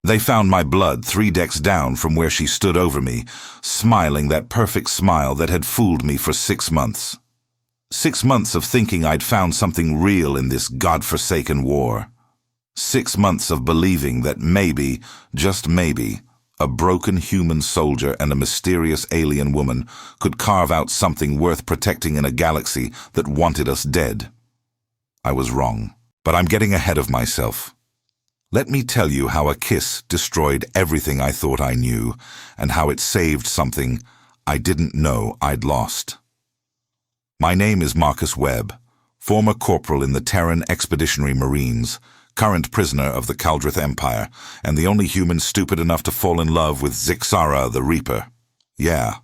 They found my blood 3 decks down from where she stood over me, smiling that perfect smile that had fooled me for 6 months. 6 months of thinking I'd found something real in this godforsaken war. 6 months of believing that maybe, just maybe, a broken human soldier and a mysterious alien woman could carve out something worth protecting in a galaxy that wanted us dead. I was wrong, but I'm getting ahead of myself. Let me tell you how a kiss destroyed everything I thought I knew, and how it saved something I didn't know I'd lost. My name is Marcus Webb, former corporal in the Terran Expeditionary Marines, current prisoner of the Kaldrith Empire, and the only human stupid enough to fall in love with Zixara the Reaper. Yeah,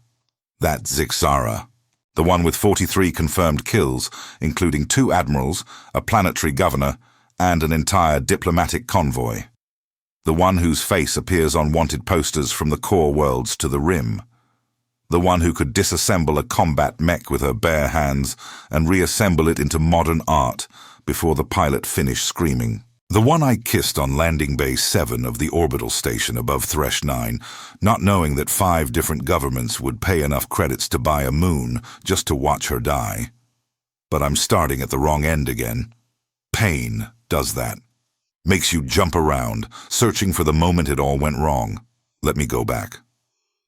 that Zixara. The one with 43 confirmed kills, including 2 admirals, a planetary governor, and an entire diplomatic convoy. The one whose face appears on wanted posters from the core worlds to the Rim. The one who could disassemble a combat mech with her bare hands and reassemble it into modern art before the pilot finished screaming. The one I kissed on Landing Bay 7 of the orbital station above Thresh 9, not knowing that 5 different governments would pay enough credits to buy a moon just to watch her die. But I'm starting at the wrong end again. Pain does that. Makes you jump around, searching for the moment it all went wrong. Let me go back.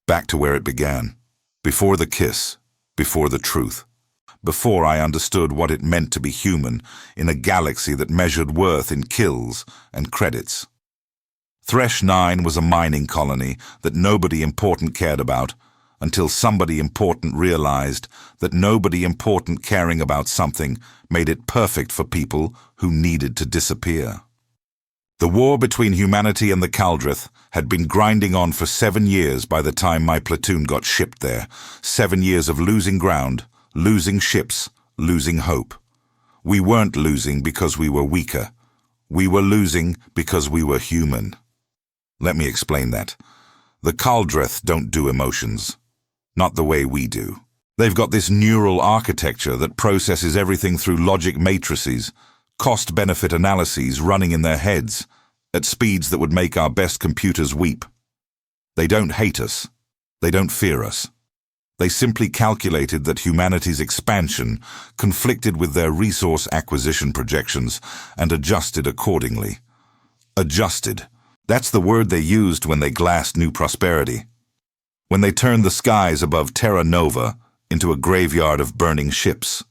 Back to where it began. Before the kiss. Before the truth. Before I understood what it meant to be human in a galaxy that measured worth in kills and credits. Thresh 9 was a mining colony that nobody important cared about until somebody important realized that nobody important caring about something made it perfect for people who needed to disappear. The war between humanity and the Kaldrith had been grinding on for 7 years by the time my platoon got shipped there. 7 years of losing ground, losing ships, losing hope. We weren't losing because we were weaker. We were losing because we were human. Let me explain that. The Kaldrith don't do emotions. Not the way we do. They've got this neural architecture that processes everything through logic matrices, cost-benefit analyses running in their heads, at speeds that would make our best computers weep. They don't hate us. They don't fear us. They simply calculated that humanity's expansion conflicted with their resource acquisition projections and adjusted accordingly. Adjusted. That's the word they used when they glassed new prosperity. When they turned the skies above Terra Nova into a graveyard of burning ships.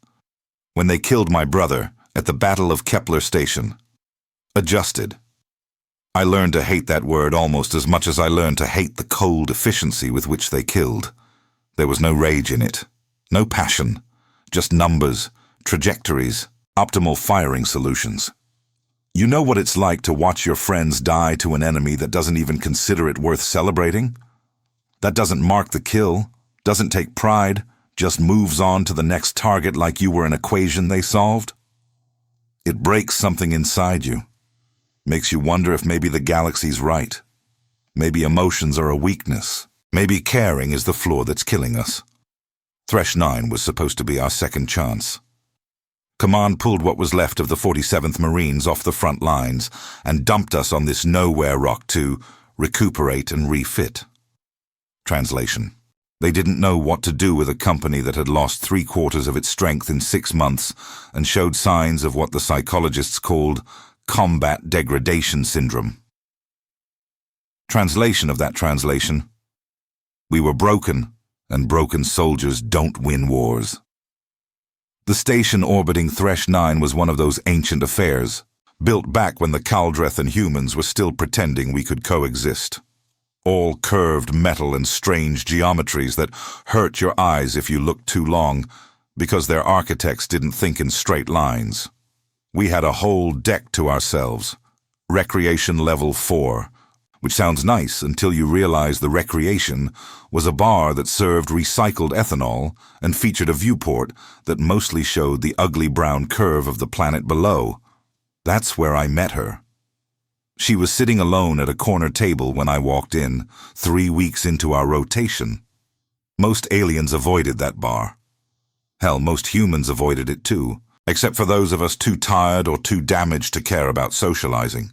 When they killed my brother at the Battle of Kepler Station. Adjusted. I learned to hate that word almost as much as I learned to hate the cold efficiency with which they killed. There was no rage in it, no passion, just numbers, trajectories, optimal firing solutions. You know what it's like to watch your friends die to an enemy that doesn't even consider it worth celebrating? That doesn't mark the kill, doesn't take pride, just moves on to the next target like you were an equation they solved? It breaks something inside you. Makes you wonder if maybe the galaxy's right. Maybe emotions are a weakness. Maybe caring is the flaw that's killing us. Thresh 9 was supposed to be our second chance. Command pulled what was left of the 47th Marines off the front lines and dumped us on this nowhere rock to recuperate and refit. Translation. They didn't know what to do with a company that had lost 3/4 of its strength in 6 months and showed signs of what the psychologists called combat degradation syndrome. Translation of that translation. We were broken, and broken soldiers don't win wars. The station orbiting Thresh 9 was one of those ancient affairs, built back when the Kaldrith and humans were still pretending we could coexist. All curved metal and strange geometries that hurt your eyes if you looked too long, because their architects didn't think in straight lines. We had a whole deck to ourselves, Recreation Level 4, which sounds nice until you realize the recreation was a bar that served recycled ethanol and featured a viewport that mostly showed the ugly brown curve of the planet below. That's where I met her. She was sitting alone at a corner table when I walked in, 3 weeks into our rotation. Most aliens avoided that bar. Hell, most humans avoided it too, except for those of us too tired or too damaged to care about socializing.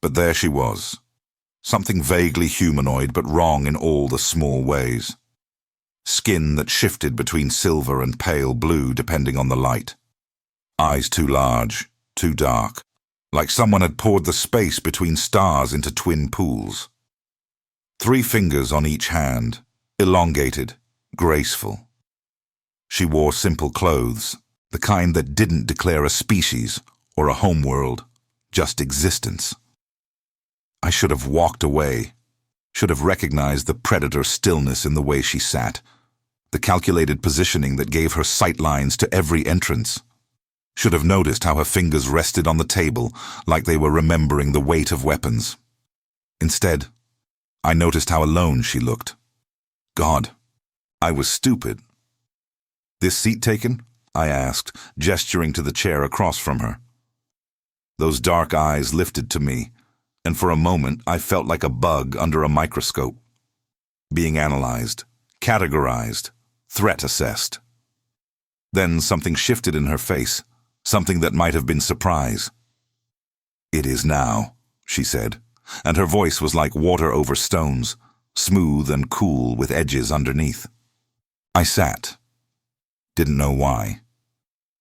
But there she was. Something vaguely humanoid but wrong in all the small ways. Skin that shifted between silver and pale blue depending on the light. Eyes too large, too dark, like someone had poured the space between stars into twin pools. 3 fingers on each hand, elongated, graceful. She wore simple clothes, the kind that didn't declare a species or a homeworld, just existence. I should have walked away, should have recognized the predator stillness in the way she sat, the calculated positioning that gave her sightlines to every entrance. Should have noticed how her fingers rested on the table like they were remembering the weight of weapons. Instead, I noticed how alone she looked. God, I was stupid. "This seat taken?" I asked, gesturing to the chair across from her. Those dark eyes lifted to me, and for a moment I felt like a bug under a microscope. Being analyzed, categorized, threat assessed. Then something shifted in her face, something that might have been surprise. "It is now," she said, and her voice was like water over stones, smooth and cool with edges underneath. I sat. Didn't know why.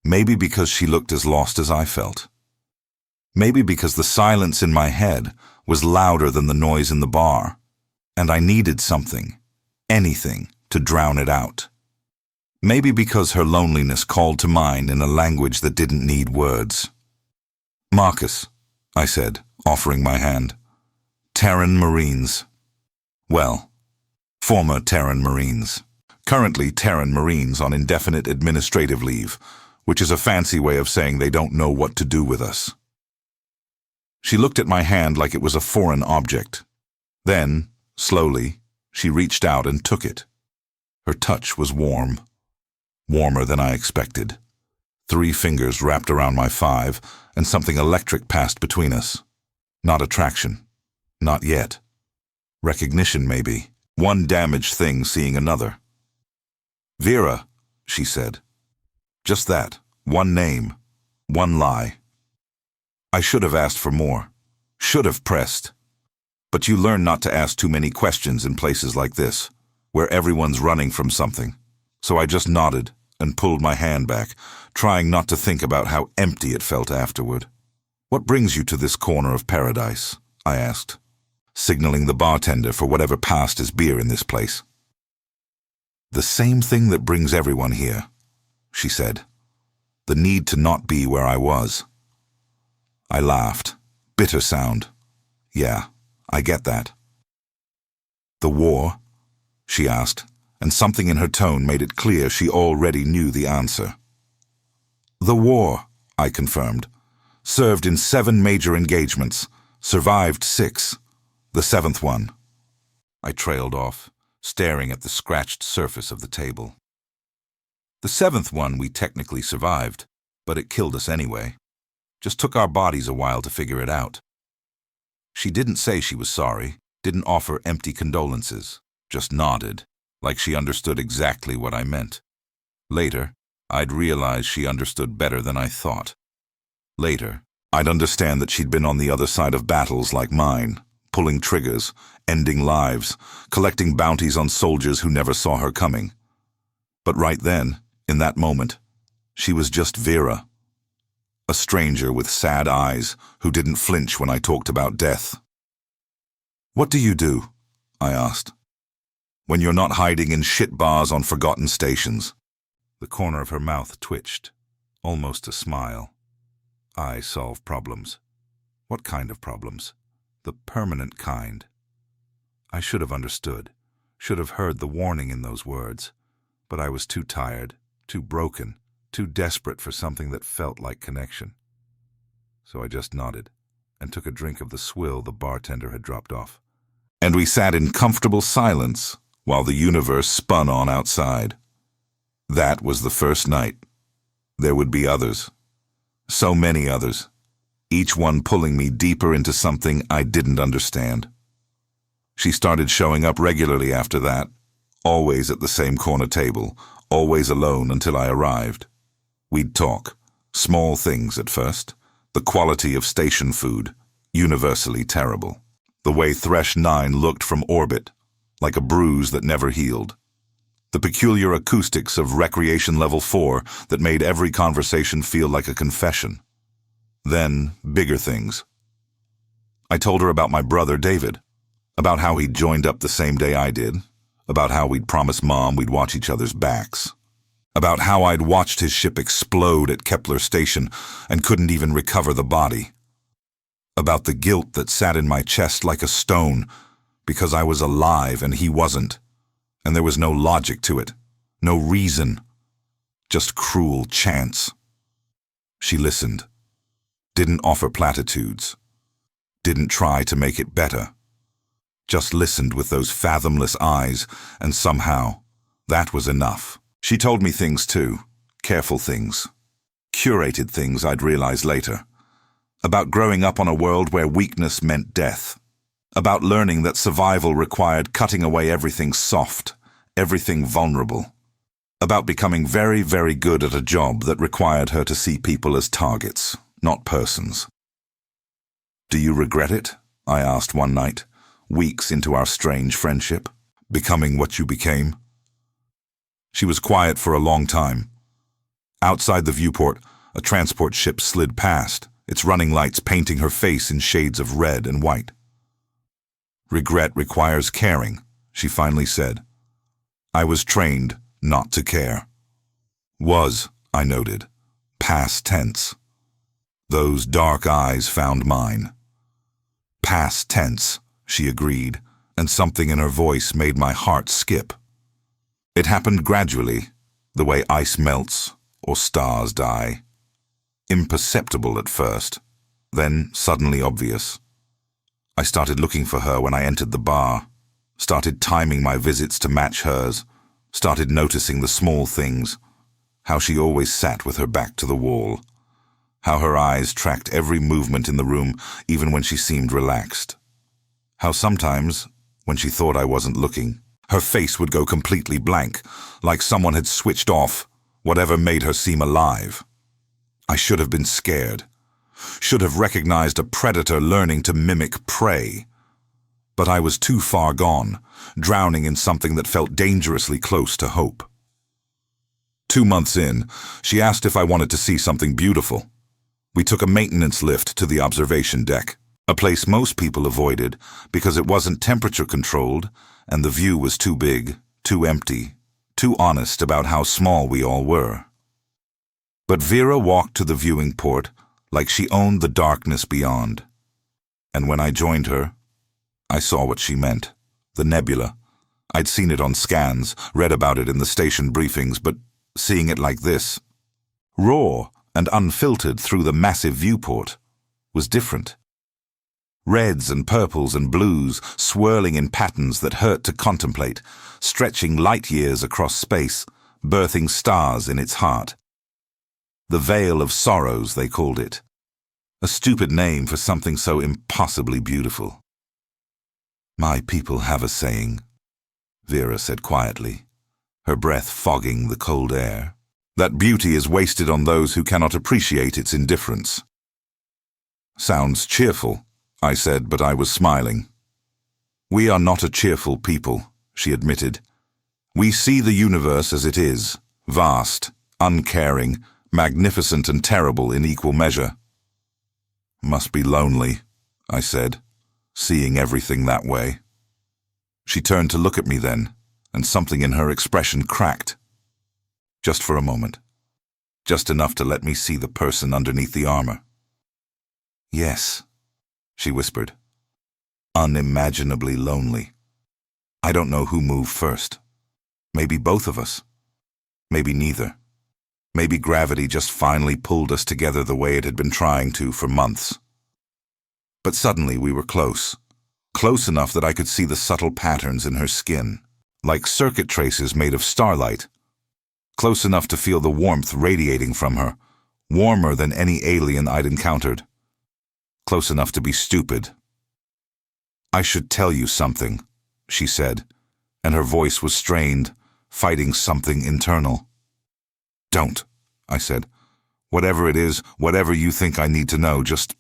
Maybe because she looked as lost as I felt. Maybe because the silence in my head was louder than the noise in the bar, and I needed something, anything, to drown it out. Maybe because her loneliness called to mind in a language that didn't need words. "Marcus," I said, offering my hand. "Terran Marines." Well, former Terran Marines. Currently Terran Marines on indefinite administrative leave, which is a fancy way of saying they don't know what to do with us. She looked at my hand like it was a foreign object. Then, slowly, she reached out and took it. Her touch was warm. Warmer than I expected. 3 fingers wrapped around my 5, and something electric passed between us. Not attraction. Not yet. Recognition, maybe. One damaged thing seeing another. "Vera," she said. Just that. One name. One lie. I should have asked for more. Should have pressed. But you learn not to ask too many questions in places like this, where everyone's running from something. So I just nodded and pulled my hand back, trying not to think about how empty it felt afterward. "What brings you to this corner of paradise?" I asked, signaling the bartender for whatever passed as beer in this place. "The same thing that brings everyone here," she said. "The need to not be where I was." I laughed. Bitter sound. "Yeah, I get that." "The war?" she asked, and something in her tone made it clear she already knew the answer. "The war," I confirmed. "Served in 7 major engagements, survived 6, the 7th one." I trailed off, staring at the scratched surface of the table. "The 7th one we technically survived, but it killed us anyway. Just took our bodies a while to figure it out." She didn't say she was sorry, didn't offer empty condolences, just nodded, like she understood exactly what I meant. Later, I'd realize she understood better than I thought. Later, I'd understand that she'd been on the other side of battles like mine, pulling triggers, ending lives, collecting bounties on soldiers who never saw her coming. But right then, in that moment, she was just Vera. A stranger with sad eyes who didn't flinch when I talked about death. "What do you do?" I asked. "When you're not hiding in shit bars on forgotten stations." The corner of her mouth twitched, almost a smile. "I solve problems." What kind of problems? The permanent kind. I should have understood, should have heard the warning in those words, but I was too tired, too broken, too desperate for something that felt like connection. So I just nodded and took a drink of the swill the bartender had dropped off. And we sat in comfortable silence while the universe spun on outside. That was the first night. There would be others. So many others. Each one pulling me deeper into something I didn't understand. She started showing up regularly after that, always at the same corner table, always alone until I arrived. We'd talk, small things at first, the quality of station food, universally terrible. The way Thresh 9 looked from orbit, like a bruise that never healed. The peculiar acoustics of Recreation Level 4 that made every conversation feel like a confession. Then, bigger things. I told her about my brother David, about how he'd joined up the same day I did, about how we'd promised Mom we'd watch each other's backs, about how I'd watched his ship explode at Kepler Station and couldn't even recover the body, about the guilt that sat in my chest like a stone because I was alive and he wasn't, and there was no logic to it, no reason, just cruel chance. She listened, didn't offer platitudes, didn't try to make it better, just listened with those fathomless eyes, and somehow, that was enough. She told me things too, careful things, curated things I'd realize later, about growing up on a world where weakness meant death, about learning that survival required cutting away everything soft, everything vulnerable, about becoming very, very good at a job that required her to see people as targets, not persons. "Do you regret it?" I asked one night, weeks into our strange friendship, becoming what you became. She was quiet for a long time. Outside the viewport, a transport ship slid past, its running lights painting her face in shades of red and white. "Regret requires caring," she finally said. "I was trained not to care." Was, I noted, past tense. Those dark eyes found mine. "Past tense," she agreed, and something in her voice made my heart skip. It happened gradually, the way ice melts or stars die. Imperceptible at first, then suddenly obvious. I started looking for her when I entered the bar, started timing my visits to match hers, started noticing the small things, how she always sat with her back to the wall, how her eyes tracked every movement in the room even when she seemed relaxed, how sometimes, when she thought I wasn't looking, her face would go completely blank, like someone had switched off whatever made her seem alive. I should have been scared, should have recognized a predator learning to mimic prey. But I was too far gone, drowning in something that felt dangerously close to hope. 2 months in, she asked if I wanted to see something beautiful. We took a maintenance lift to the observation deck, a place most people avoided because it wasn't temperature controlled and the view was too big, too empty, too honest about how small we all were. But Vera walked to the viewing port like she owned the darkness beyond. And when I joined her, I saw what she meant. The nebula. I'd seen it on scans, read about it in the station briefings, but seeing it like this, raw and unfiltered through the massive viewport, was different. Reds and purples and blues swirling in patterns that hurt to contemplate, stretching light years across space, birthing stars in its heart. The Veil of Sorrows, they called it. A stupid name for something so impossibly beautiful. "My people have a saying," Vera said quietly, her breath fogging the cold air, "that beauty is wasted on those who cannot appreciate its indifference." "Sounds cheerful," I said, but I was smiling. "We are not a cheerful people," she admitted. "We see the universe as it is, vast, uncaring, magnificent and terrible in equal measure." "Must be lonely," I said, seeing everything that way. She turned to look at me then, and something in her expression cracked. Just for a moment. Just enough to let me see the person underneath the armor. "Yes," she whispered. "Unimaginably lonely. I don't know who moved first. Maybe both of us. Maybe neither. Maybe gravity just finally pulled us together the way it had been trying to for months. But suddenly we were close. Close enough that I could see the subtle patterns in her skin, like circuit traces made of starlight. Close enough to feel the warmth radiating from her, warmer than any alien I'd encountered. Close enough to be stupid. "I should tell you something," she said, and her voice was strained, fighting something internal. "Don't," I said. "Whatever it is, whatever you think I need to know, just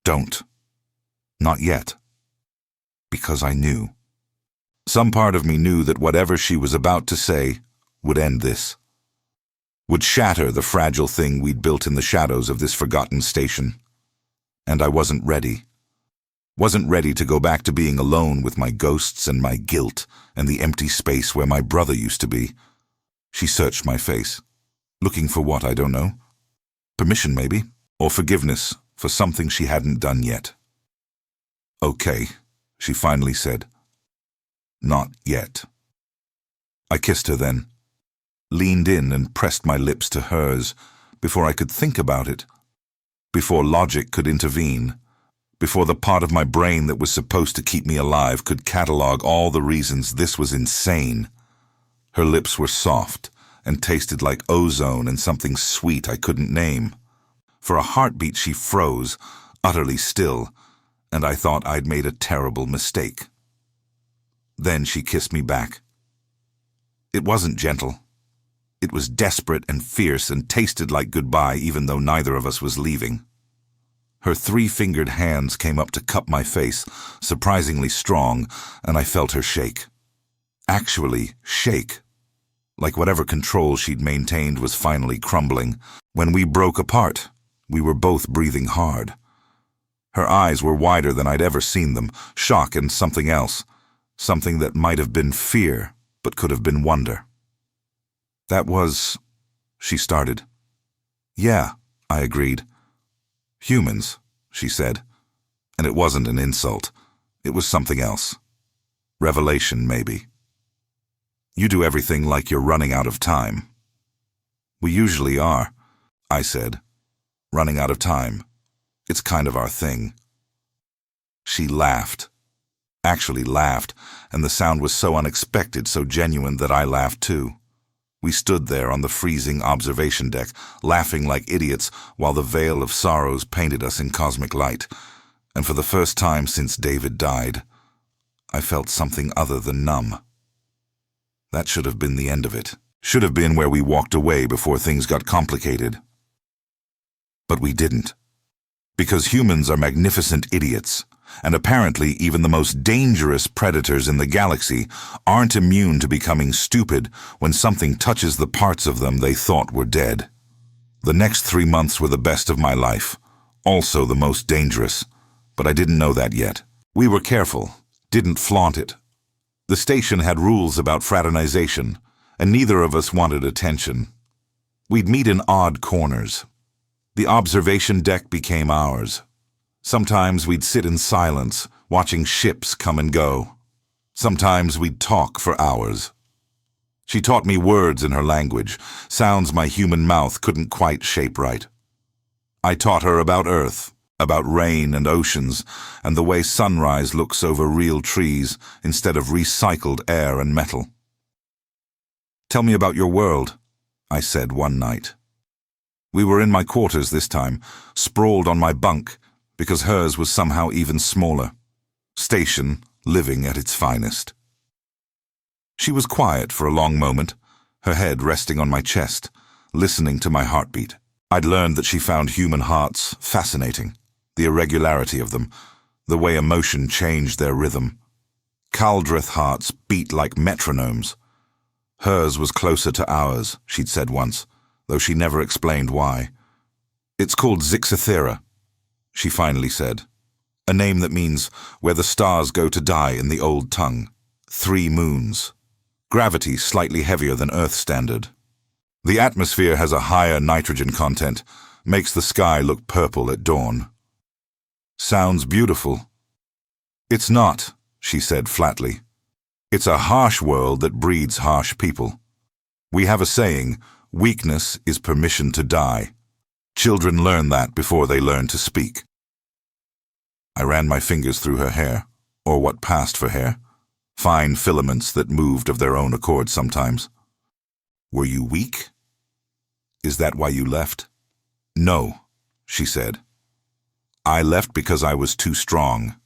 don't. Not yet." because I knew. Some part of me knew that whatever she was about to say would end this, would shatter the fragile thing we'd built in the shadows of this forgotten station. And I wasn't ready. Wasn't ready to go back to being alone with my ghosts and my guilt and the empty space where my brother used to be. She searched my face. Looking for what, I don't know. Permission, maybe, or forgiveness for something she hadn't done yet. "Okay," she finally said. "Not yet." I kissed her then, leaned in and pressed my lips to hers before I could think about it, before logic could intervene, before the part of my brain that was supposed to keep me alive could catalog all the reasons this was insane. Her lips were soft and tasted like ozone and something sweet I couldn't name. For a heartbeat she froze, utterly still, and I thought I'd made a terrible mistake. Then she kissed me back. It wasn't gentle. It was desperate and fierce and tasted like goodbye even though neither of us was leaving. Her three-fingered hands came up to cup my face, surprisingly strong, and I felt her shake. Actually, shake. Like whatever control she'd maintained was finally crumbling. When we broke apart, we were both breathing hard. Her eyes were wider than I'd ever seen them, shock and something else. Something that might have been fear, but could have been wonder. "That was..." she started. "Yeah," I agreed. "Humans," she said. And it wasn't an insult. It was something else. Revelation, maybe. "You do everything like you're running out of time." "We usually are," I said. "Running out of time. It's kind of our thing." She laughed. Actually laughed, and the sound was so unexpected, so genuine that I laughed too. We stood there on the freezing observation deck, laughing like idiots while the veil of sorrows painted us in cosmic light. And for the first time since David died, I felt something other than numb. That should have been the end of it. Should have been where we walked away before things got complicated. But we didn't. Because humans are magnificent idiots, and apparently even the most dangerous predators in the galaxy aren't immune to becoming stupid when something touches the parts of them they thought were dead. The next 3 months were the best of my life, also the most dangerous, but I didn't know that yet. We were careful, didn't flaunt it. The station had rules about fraternization, and neither of us wanted attention. We'd meet in odd corners. The observation deck became ours. Sometimes we'd sit in silence, watching ships come and go. Sometimes we'd talk for hours. She taught me words in her language, sounds my human mouth couldn't quite shape right. I taught her about Earth, about rain and oceans, and the way sunrise looks over real trees instead of recycled air and metal. "Tell me about your world," I said one night. We were in my quarters this time, sprawled on my bunk, because hers was somehow even smaller. Station, living at its finest. She was quiet for a long moment, her head resting on my chest, listening to my heartbeat. I'd learned that she found human hearts fascinating, the irregularity of them, the way emotion changed their rhythm. Caldrith hearts beat like metronomes. Hers was closer to ours, she'd said once, though she never explained why. "It's called Zixathera," she finally said. "A name that means where the stars go to die in the old tongue. 3 moons. Gravity slightly heavier than Earth standard. The atmosphere has a higher nitrogen content, makes the sky look purple at dawn." "Sounds beautiful." "It's not," she said flatly. "It's a harsh world that breeds harsh people. We have a saying, weakness is permission to die. Children learn that before they learn to speak." I ran my fingers through her hair, or what passed for hair, fine filaments that moved of their own accord sometimes. "Were you weak? Is that why you left?" "No," she said. "I left because I was too strong.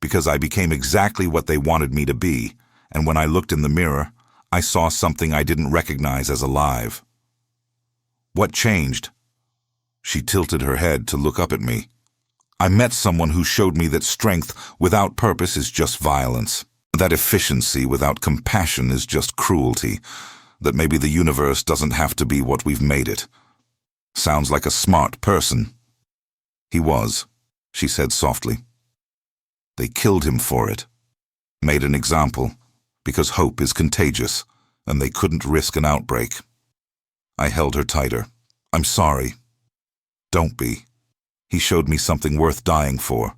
Because I became exactly what they wanted me to be, and when I looked in the mirror, I saw something I didn't recognize as alive." "What changed?" She tilted her head to look up at me. I met someone who showed me that strength without purpose is just violence, that efficiency without compassion is just cruelty, that maybe the universe doesn't have to be what we've made it. Sounds like a smart person. He was, she said softly. They killed him for it. Made an example, because hope is contagious, and they couldn't risk an outbreak. I held her tighter. I'm sorry. Don't be. He showed me something worth dying for,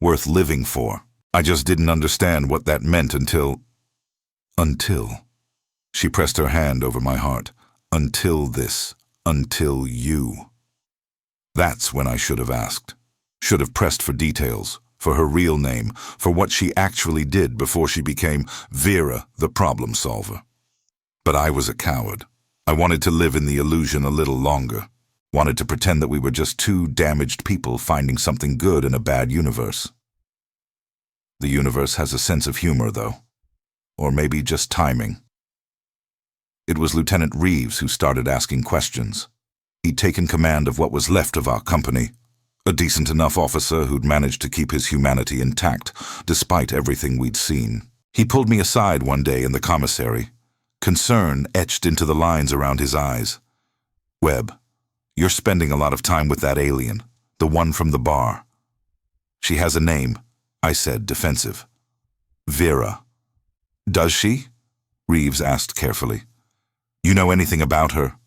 worth living for. I just didn't understand what that meant until... She pressed her hand over my heart. Until you. That's when I should have asked. Should have pressed for details, for her real name, for what she actually did before she became Vera, the problem solver. But I was a coward. I wanted to live in the illusion a little longer. Wanted to pretend that we were just two damaged people finding something good in a bad universe. The universe has a sense of humor, though. Or maybe just timing. It was Lieutenant Reeves who started asking questions. He'd taken command of what was left of our company. A decent enough officer who'd managed to keep his humanity intact, despite everything we'd seen. He pulled me aside one day in the commissary. Concern etched into the lines around his eyes. Webb, you're spending a lot of time with that alien, the one from the bar. She has a name, I said, defensive. Vera. Does she? Reeves asked carefully. You know anything about her?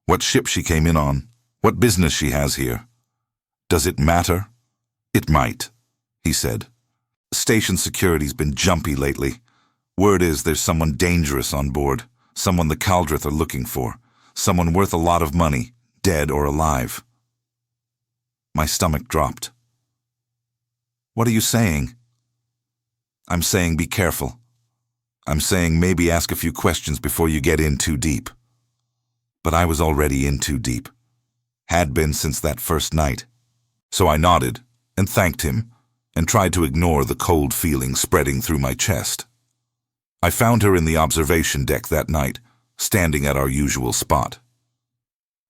What ship she came in on? What business she has here? Does it matter? It might, he said. Station security's been jumpy lately. Word is there's someone dangerous on board, someone the Caldrith are looking for, someone worth a lot of money, dead or alive. My stomach dropped. What are you saying? I'm saying be careful. I'm saying maybe ask a few questions before you get in too deep. But I was already in too deep. Had been since that first night. So I nodded and thanked him and tried to ignore the cold feeling spreading through my chest. I found her in the observation deck that night, standing at our usual spot.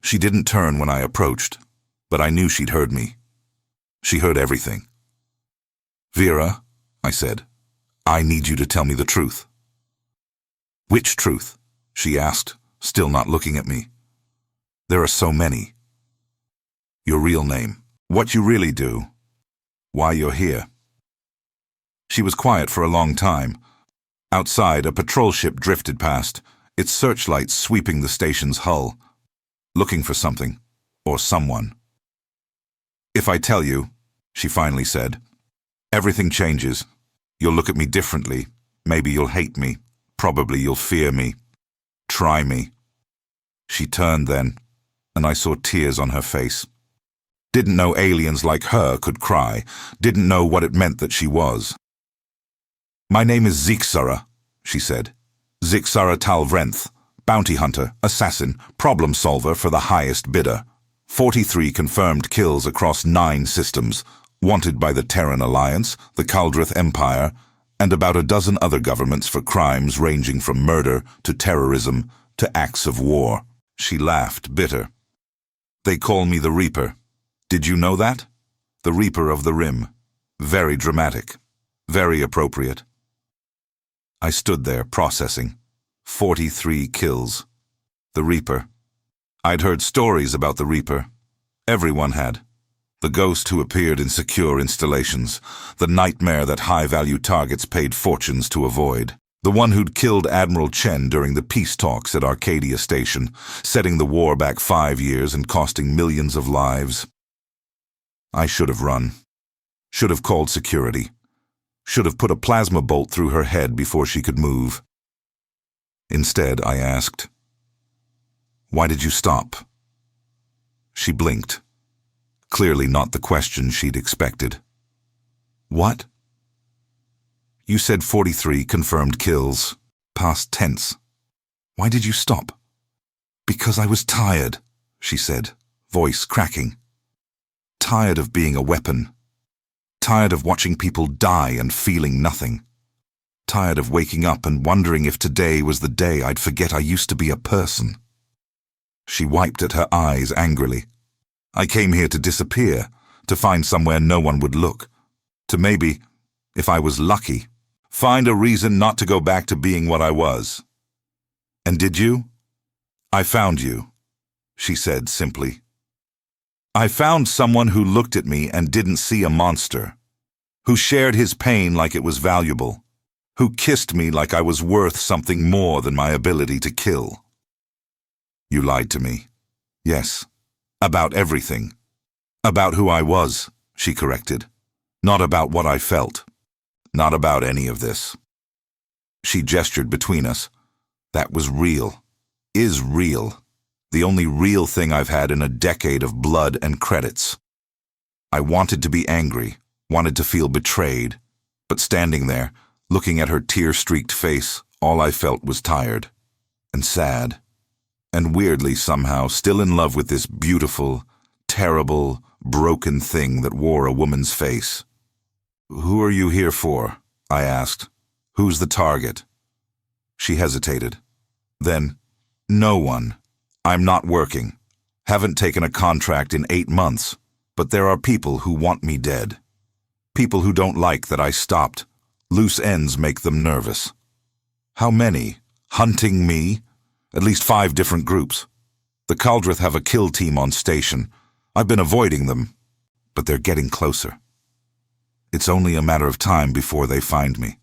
She didn't turn when I approached, but I knew she'd heard me. She heard everything. Vera, I said, I need you to tell me the truth. Which truth? She asked, still not looking at me. There are so many. Your real name, what you really do, why you're here. She was quiet for a long time. Outside, a patrol ship drifted past, its searchlights sweeping the station's hull, looking for something, or someone. If I tell you, she finally said, everything changes. You'll look at me differently. Maybe you'll hate me. Probably you'll fear me. Try me. She turned then, and I saw tears on her face. Didn't know aliens like her could cry. Didn't know what it meant that she was. My name is Zixara, she said. Zixara Talvrenth, bounty hunter, assassin, problem solver for the highest bidder. 43 confirmed kills across 9 systems, wanted by the Terran Alliance, the Caldrith Empire, and about a dozen other governments for crimes ranging from murder to terrorism to acts of war. She laughed, bitter. They call me the Reaper. Did you know that? The Reaper of the Rim. Very dramatic. Very appropriate. I stood there, processing. 43 kills. The Reaper. I'd heard stories about the Reaper. Everyone had. The ghost who appeared in secure installations. The nightmare that high-value targets paid fortunes to avoid. The one who'd killed Admiral Chen during the peace talks at Arcadia Station, setting the war back 5 years and costing millions of lives. I should have run. Should have called security. Should have put a plasma bolt through her head before she could move. Instead, I asked, "Why did you stop?" She blinked. Clearly not the question she'd expected. What? You said 43 confirmed kills. Past tense. Why did you stop? Because I was tired, she said, voice cracking. Tired of being a weapon. Tired of watching people die and feeling nothing. Tired of waking up and wondering if today was the day I'd forget I used to be a person. She wiped at her eyes angrily. I came here to disappear, to find somewhere no one would look, to maybe, if I was lucky, find a reason not to go back to being what I was. And did you? I found you, she said simply. I found someone who looked at me and didn't see a monster, who shared his pain like it was valuable, who kissed me like I was worth something more than my ability to kill. You lied to me. Yes, about everything. About who I was, she corrected. Not about what I felt. Not about any of this. She gestured between us. That was real. Is real. The only real thing I've had in a decade of blood and credits. I wanted to be angry, wanted to feel betrayed, but standing there, looking at her tear-streaked face, all I felt was tired and sad, and weirdly somehow still in love with this beautiful, terrible, broken thing that wore a woman's face. Who are you here for? I asked. Who's the target? She hesitated. Then, no one. I'm not working. Haven't taken a contract in 8 months, but there are people who want me dead. People who don't like that I stopped. Loose ends make them nervous. How many? Hunting me? At least 5 different groups. The Kaldrith have a kill team on station. I've been avoiding them, but they're getting closer. It's only a matter of time before they find me.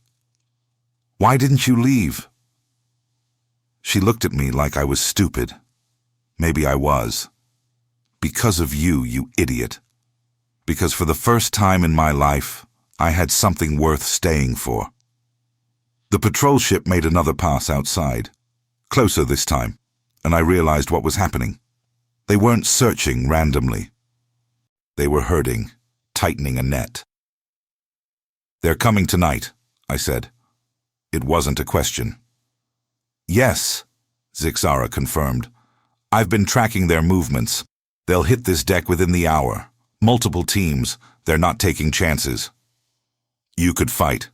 Why didn't you leave? She looked at me like I was stupid. Maybe I was. Because of you, you idiot. Because for the first time in my life, I had something worth staying for. The patrol ship made another pass outside. Closer this time, and I realized what was happening. They weren't searching randomly. They were herding, tightening a net. They're coming tonight, I said. It wasn't a question. Yes, Zixara confirmed. I've been tracking their movements. They'll hit this deck within the hour. Multiple teams. They're not taking chances. You could fight.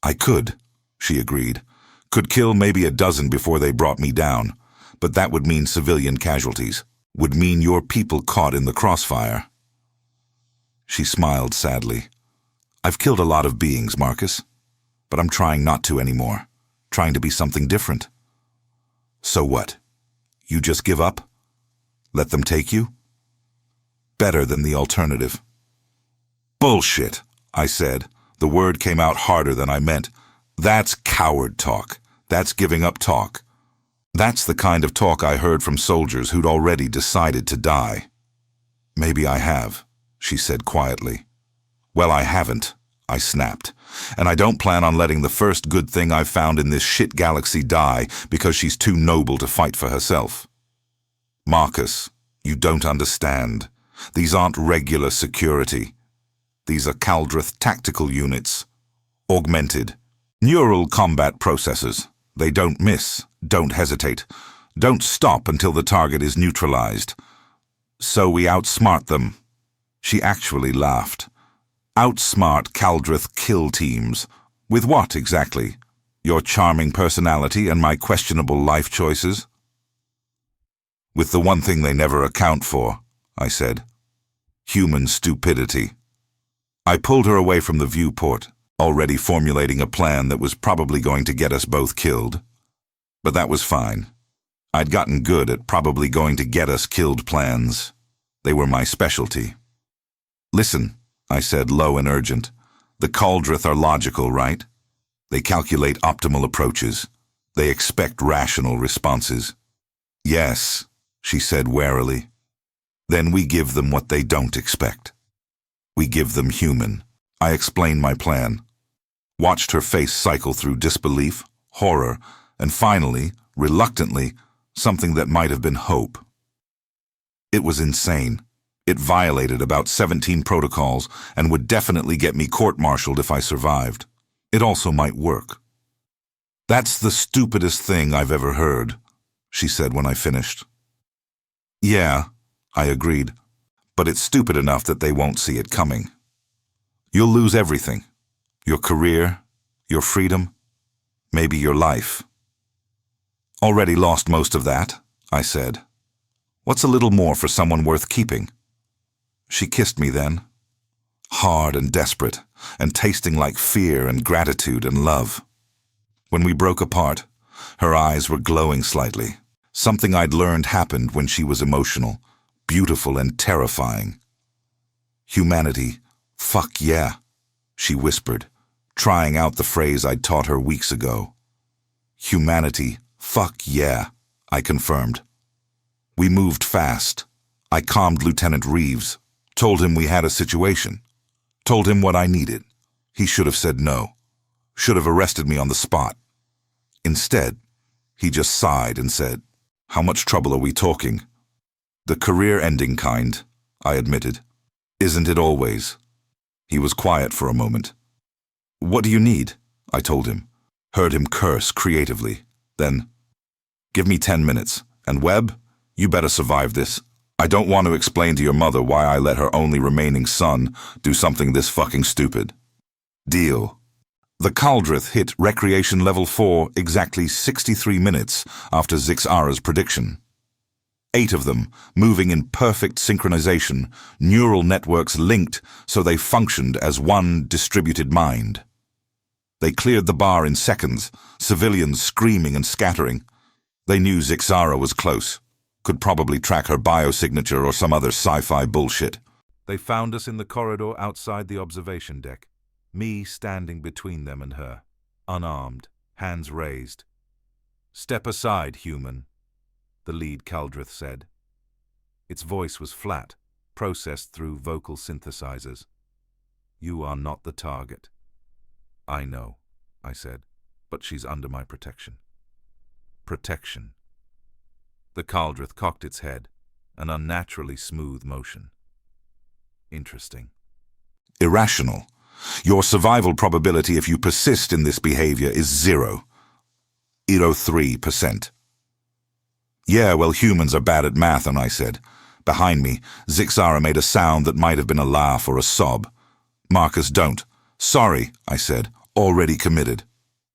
I could, she agreed. Could kill maybe a dozen before they brought me down. But that would mean civilian casualties. Would mean your people caught in the crossfire. She smiled sadly. I've killed a lot of beings, Marcus. But I'm trying not to anymore. Trying to be something different. So what? You just give up? Let them take you? Better than the alternative. Bullshit, I said. The word came out harder than I meant. That's coward talk. That's giving up talk. That's the kind of talk I heard from soldiers who'd already decided to die. Maybe I have, she said quietly. Well, I haven't, I snapped. And I don't plan on letting the first good thing I've found in this shit galaxy die because she's too noble to fight for herself. Marcus, you don't understand. These aren't regular security. These are Kaldrith tactical units. Augmented. Neural combat processors. They don't miss, don't hesitate, don't stop until the target is neutralized. So we outsmart them. She actually laughed. Outsmart Kaldrith kill teams. With what exactly? Your charming personality and my questionable life choices? With the one thing they never account for, I said. Human stupidity. I pulled her away from the viewport, already formulating a plan that was probably going to get us both killed. But that was fine. I'd gotten good at probably going to get us killed plans. They were my specialty. Listen, I said, low and urgent. The Kaldrith are logical, right? They calculate optimal approaches. They expect rational responses. Yes, she said warily. Then we give them what they don't expect. We give them human. I explained my plan. Watched her face cycle through disbelief, horror, and finally, reluctantly, something that might have been hope. It was insane. It violated about 17 protocols and would definitely get me court-martialed if I survived. It also might work. That's the stupidest thing I've ever heard, she said when I finished. Yeah, I agreed, but it's stupid enough that they won't see it coming. You'll lose everything. Your career, your freedom, maybe your life. Already lost most of that, I said. What's a little more for someone worth keeping? She kissed me then, hard and desperate, and tasting like fear and gratitude and love. When we broke apart, her eyes were glowing slightly. Something I'd learned happened when she was emotional, beautiful and terrifying. Humanity, fuck yeah, she whispered, trying out the phrase I'd taught her weeks ago. Humanity, fuck yeah, I confirmed. We moved fast. I calmed Lieutenant Reeves, told him we had a situation, told him what I needed. He should have said no, should have arrested me on the spot. Instead, he just sighed and said, "How much trouble are we talking?" "The career-ending kind," I admitted. "Isn't it always?" He was quiet for a moment. "What do you need?" I told him. Heard him curse creatively. Then, "Give me 10 minutes. And Webb, you better survive this. I don't want to explain to your mother why I let her only remaining son do something this fucking stupid." Deal. The Caldrith hit Recreation Level 4 exactly 63 minutes after Zixara's prediction. 8 of them, moving in perfect synchronization, neural networks linked so they functioned as one distributed mind. They cleared the bar in seconds, civilians screaming and scattering. They knew Zixara was close, could probably track her biosignature or some other sci-fi bullshit. They found us in the corridor outside the observation deck, me standing between them and her, unarmed, hands raised. "Step aside, human," the lead Caldrith said. Its voice was flat, processed through vocal synthesizers. "You are not the target." "I know," I said, "but she's under my protection." Protection. The Caldrith cocked its head, an unnaturally smooth motion. Interesting. Irrational. Your survival probability if you persist in this behavior is 0.03%. "Yeah, well, humans are bad at math," and I said. Behind me, Zixara made a sound that might have been a laugh or a sob. "Marcus, don't." "Sorry," I said, already committed.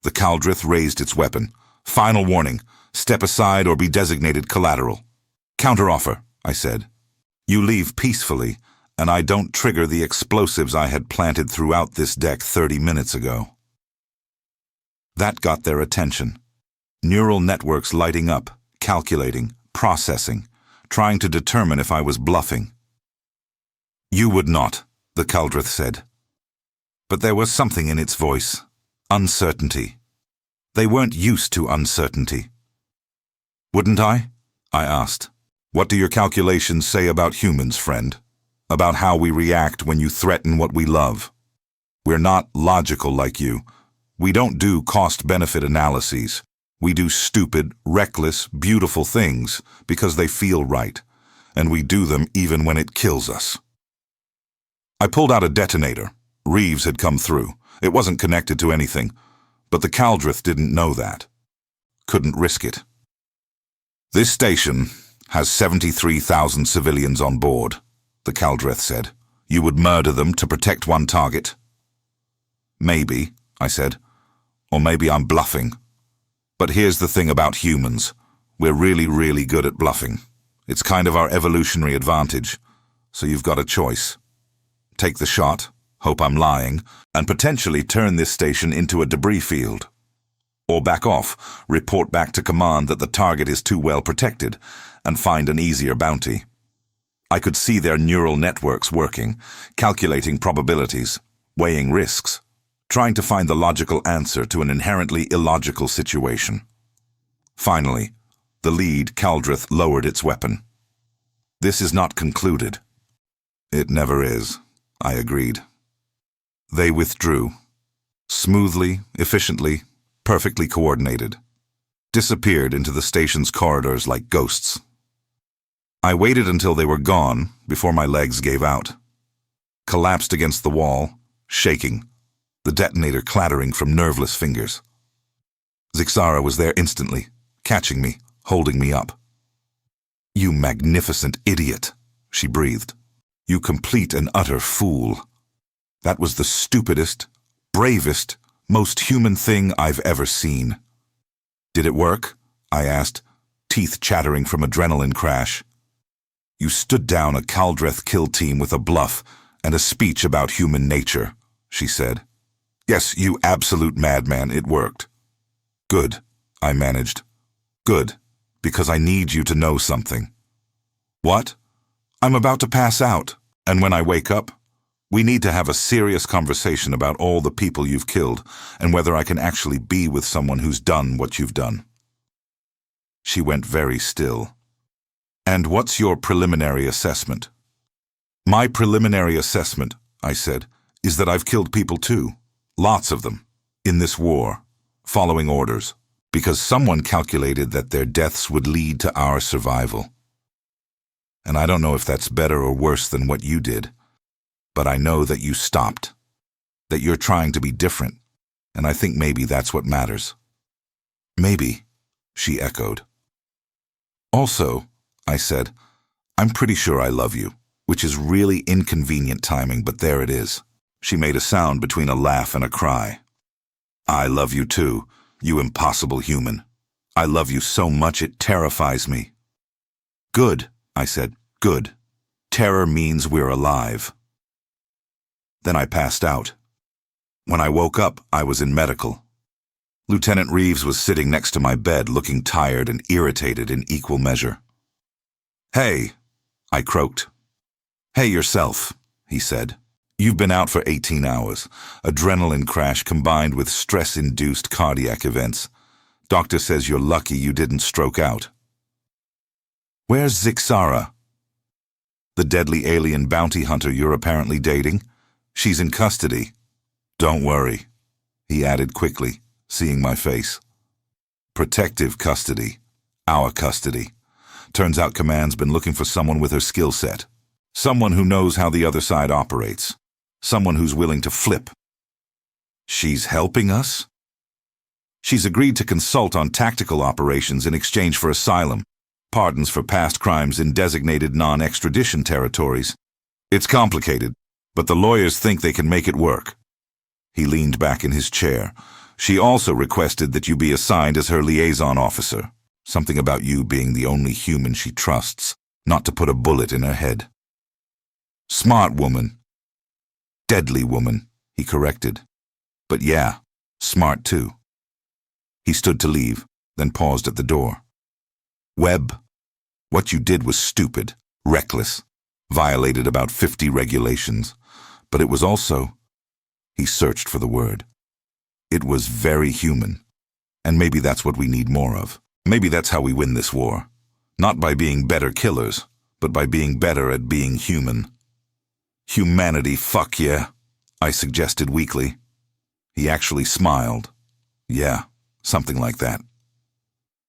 The Caldrith raised its weapon. "Final warning. Step aside or be designated collateral." "Counteroffer," I said. "You leave peacefully, and I don't trigger the explosives I had planted throughout this deck 30 minutes ago." That got their attention. Neural networks lighting up, calculating, processing, trying to determine if I was bluffing. "You would not," the Caldrith said. But there was something in its voice. Uncertainty. They weren't used to uncertainty. "Wouldn't I?" I asked. "What do your calculations say about humans, friend? About how we react when you threaten what we love? We're not logical like you. We don't do cost-benefit analyses. We do stupid, reckless, beautiful things because they feel right, and we do them even when it kills us." I pulled out a detonator. Reeves had come through. It wasn't connected to anything, but the Caldrith didn't know that. Couldn't risk it. "This station has 73,000 civilians on board," the Caldrith said. "You would murder them to protect one target?" "Maybe," I said. "Or maybe I'm bluffing. But here's the thing about humans. We're really, really good at bluffing. It's kind of our evolutionary advantage. So you've got a choice. Take the shot, hope I'm lying, and potentially turn this station into a debris field. Or back off, report back to command that the target is too well protected, and find an easier bounty." I could see their neural networks working, calculating probabilities, weighing risks, trying to find the logical answer to an inherently illogical situation. Finally, the lead Caldrith lowered its weapon. "This is not concluded." "It never is," I agreed. They withdrew. Smoothly, efficiently, perfectly coordinated. Disappeared into the station's corridors like ghosts. I waited until they were gone before my legs gave out. Collapsed against the wall, shaking, the detonator clattering from nerveless fingers. Zixara was there instantly, catching me, holding me up. "You magnificent idiot," she breathed. "You complete and utter fool. That was the stupidest, bravest, most human thing I've ever seen." "Did it work?" I asked, teeth chattering from adrenaline crash. "You stood down a Caldrith kill team with a bluff, and a speech about human nature, she said. Yes, you absolute madman, it worked. Good, I managed. Good, because I need you to know something. What? I'm about to pass out, and when I wake up, we need to have a serious conversation about all the people you've killed and whether I can actually be with someone who's done what you've done. She went very still. And what's your preliminary assessment? My preliminary assessment, I said, is that I've killed people too. Lots of them. In this war. Following orders. Because someone calculated that their deaths would lead to our survival. And I don't know if that's better or worse than what you did. But I know that you stopped. That you're trying to be different. And I think maybe that's what matters. Maybe, she echoed. Also, I said, I'm pretty sure I love you, which is really inconvenient timing, but there it is. She made a sound between a laugh and a cry. I love you too, you impossible human. I love you so much it terrifies me. Good, I said, good. Terror means we're alive. Then I passed out. When I woke up, I was in medical. Lieutenant Reeves was sitting next to my bed, looking tired and irritated in equal measure. Hey, I croaked. Hey yourself, he said. You've been out for 18 hours. Adrenaline crash combined with stress-induced cardiac events. Doctor says you're lucky you didn't stroke out. Where's Zixara? The deadly alien bounty hunter you're apparently dating? She's in custody. Don't worry, he added quickly, seeing my face. Protective custody. Our custody. Turns out Command's been looking for someone with her skill set. Someone who knows how the other side operates. Someone who's willing to flip. She's helping us? She's agreed to consult on tactical operations in exchange for asylum, pardons for past crimes in designated non-extradition territories. It's complicated, but the lawyers think they can make it work. He leaned back in his chair. She also requested that you be assigned as her liaison officer. Something about you being the only human she trusts, not to put a bullet in her head. Smart woman. Deadly woman, he corrected. But yeah, smart too. He stood to leave, then paused at the door. Webb, what you did was stupid, reckless, violated about 50 regulations, but it was also, he searched for the word. It was very human, and maybe that's what we need more of. Maybe that's how we win this war. Not by being better killers, but by being better at being human. Humanity, fuck yeah, I suggested weakly. He actually smiled. Yeah, something like that.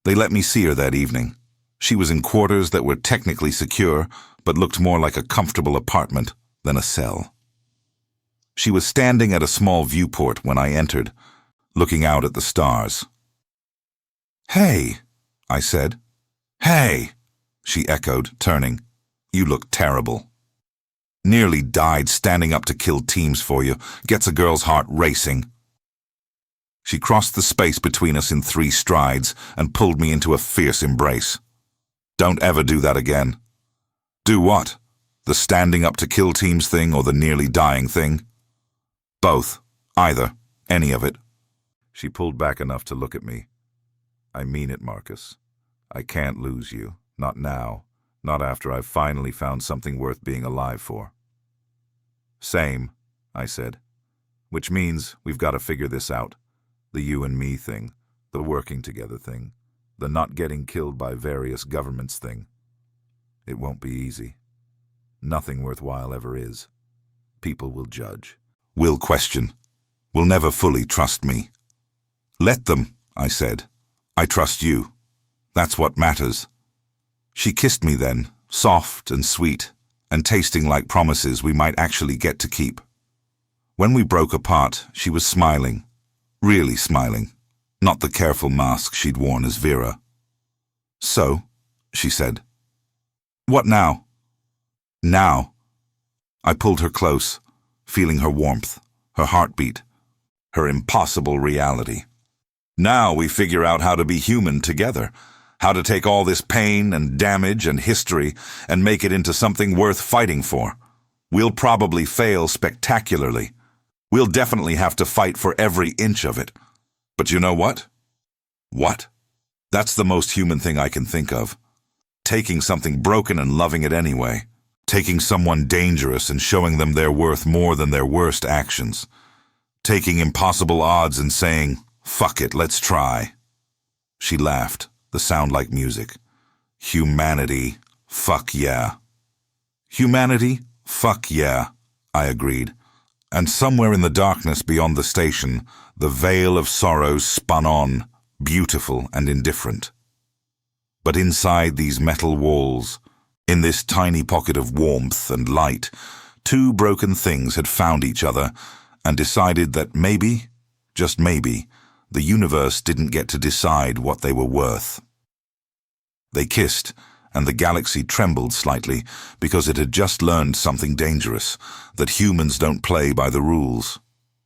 They let me see her that evening. She was in quarters that were technically secure, but looked more like a comfortable apartment than a cell. She was standing at a small viewport when I entered, looking out at the stars. Hey, I said. Hey, she echoed, turning. You look terrible. Nearly died standing up to kill teams for you. Gets a girl's heart racing. She crossed the space between us in 3 strides and pulled me into a fierce embrace. Don't ever do that again. Do what? The standing up to kill teams thing or the nearly dying thing? Both. Either. Any of it. She pulled back enough to look at me. I mean it, Marcus. I can't lose you. Not now. Not after I've finally found something worth being alive for. Same, I said. Which means we've got to figure this out. The you and me thing. The working together thing. The not getting killed by various governments thing. It won't be easy. Nothing worthwhile ever is. People will judge. Will question. Will never fully trust me. Let them, I said. I trust you. That's what matters. She kissed me then, soft and sweet, and tasting like promises we might actually get to keep. When we broke apart, she was smiling. Really smiling. Not the careful mask she'd worn as Vera. So, she said. What now? Now. I pulled her close, feeling her warmth, her heartbeat, her impossible reality. Now we figure out how to be human together, how to take all this pain and damage and history and make it into something worth fighting for. We'll probably fail spectacularly. We'll definitely have to fight for every inch of it. But you know what? What? That's the most human thing I can think of. Taking something broken and loving it anyway. Taking someone dangerous and showing them they're worth more than their worst actions. Taking impossible odds and saying, "Fuck it, let's try." She laughed, the sound like music. Humanity, fuck yeah. Humanity, fuck yeah, I agreed. And somewhere in the darkness beyond the station, the veil of sorrows spun on, beautiful and indifferent. But inside these metal walls, in this tiny pocket of warmth and light, two broken things had found each other and decided that maybe, just maybe, the universe didn't get to decide what they were worth. They kissed, and the galaxy trembled slightly because it had just learned something dangerous, that humans don't play by the rules,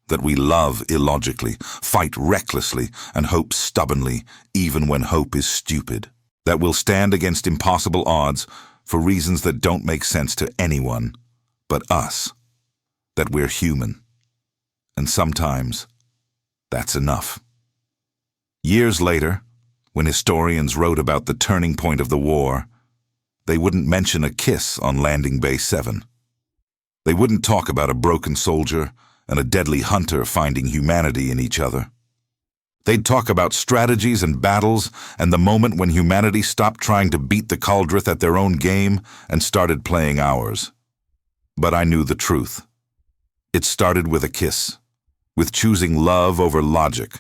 that we love illogically, fight recklessly, and hope stubbornly, even when hope is stupid, that we'll stand against impossible odds for reasons that don't make sense to anyone but us, that we're human. And sometimes, that's enough. Years later, when historians wrote about the turning point of the war, they wouldn't mention a kiss on Landing Bay 7. They wouldn't talk about a broken soldier and a deadly hunter finding humanity in each other. They'd talk about strategies and battles and the moment when humanity stopped trying to beat the Caldrith at their own game and started playing ours. But I knew the truth. It started with a kiss, with choosing love over logic,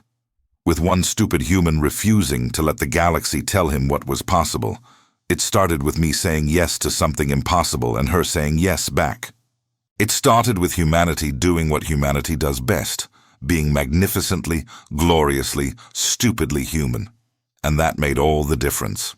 with one stupid human refusing to let the galaxy tell him what was possible. It started with me saying yes to something impossible and her saying yes back. It started with humanity doing what humanity does best, being magnificently, gloriously, stupidly human. And that made all the difference.